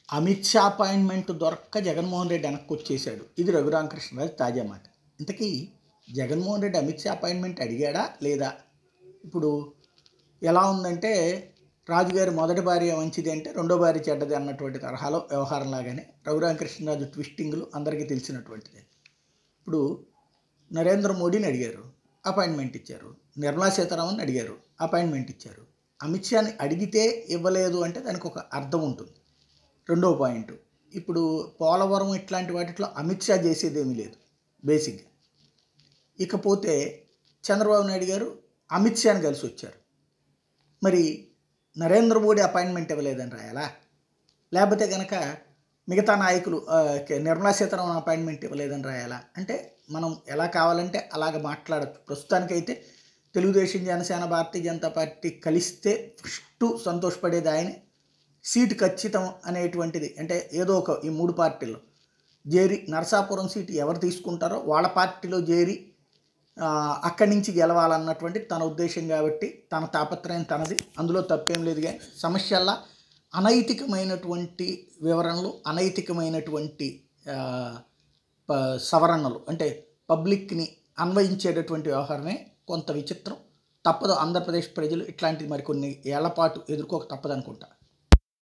Amit Shah appointment దొరక్క జగన్మోహన్ రెడ్డి వెనక్కి వచ్చేసాడు. ఇది రఘురామకృష్ణరాజు తాజా మాట. ఇంతకీ జగన్మోహన్ రెడ్డి అమిత్ షా అపాయింట్మెంట్ అడిగాడా లేదా? ఇప్పుడు ఎలా ఉందంటే రాజుగారి మొదటి భార్య మంచిది అంటే రెండో భార్య చెడ్డది అన్నటువంటి తరహాలో వ్యవహారం లాగానే రఘురామకృష్ణరాజు ట్విస్టింగ్లు అందరికీ తెలిసినటువంటిదే. ఇప్పుడు నరేంద్ర మోడీని అడిగారు, అపాయింట్మెంట్ ఇచ్చారు. నిర్మలా సీతారామన్ అడిగారు, అపాయింట్మెంట్ ఇచ్చారు. అమిత్ షాని అడిగితే ఇవ్వలేదు అంటే దానికి ఒక అర్థం ఉంటుంది. రెండో పాయింట్, ఇప్పుడు పోలవరం ఇట్లాంటి వాటిలో అమిత్ షా చేసేదేమీ లేదు బేసిక్గా. ఇకపోతే చంద్రబాబు నాయుడు గారు అమిత్ షాని కలిసి వచ్చారు. మరి నరేంద్ర మోడీ అపాయింట్మెంట్ ఇవ్వలేదని రాయాలా? లేకపోతే కనుక మిగతా నాయకులు నిర్మలా సీతారామన్ అపాయింట్మెంట్ ఇవ్వలేదని రాయాలా? అంటే మనం ఎలా కావాలంటే అలాగ మాట్లాడచ్చు. ప్రస్తుతానికైతే తెలుగుదేశం, జనసేన, భారతీయ జనతా పార్టీ కలిస్తే ఫస్ట్ సంతోషపడేది ఆయనే. సీటు ఖచ్చితం అనేటువంటిది అంటే ఏదో ఒక ఈ మూడు పార్టీల్లో చేరి నరసాపురం సీటు ఎవరు తీసుకుంటారో వాళ్ళ పార్టీలో చేరి అక్కడి నుంచి గెలవాలన్నటువంటి తన ఉద్దేశం కాబట్టి తన తాపత్రయం తనది, అందులో తప్పేం లేదు. కానీ సమస్యల్లా అనైతికమైనటువంటి వివరణలు, అనైతికమైనటువంటి సవరణలు అంటే పబ్లిక్ని అన్వయించేటటువంటి వ్యవహారమే కొంత విచిత్రం. తప్పదు, ఆంధ్రప్రదేశ్ ప్రజలు ఇట్లాంటిది మరికొన్ని ఏళ్ల పాటు ఎదుర్కోక తప్పదనుకుంటా.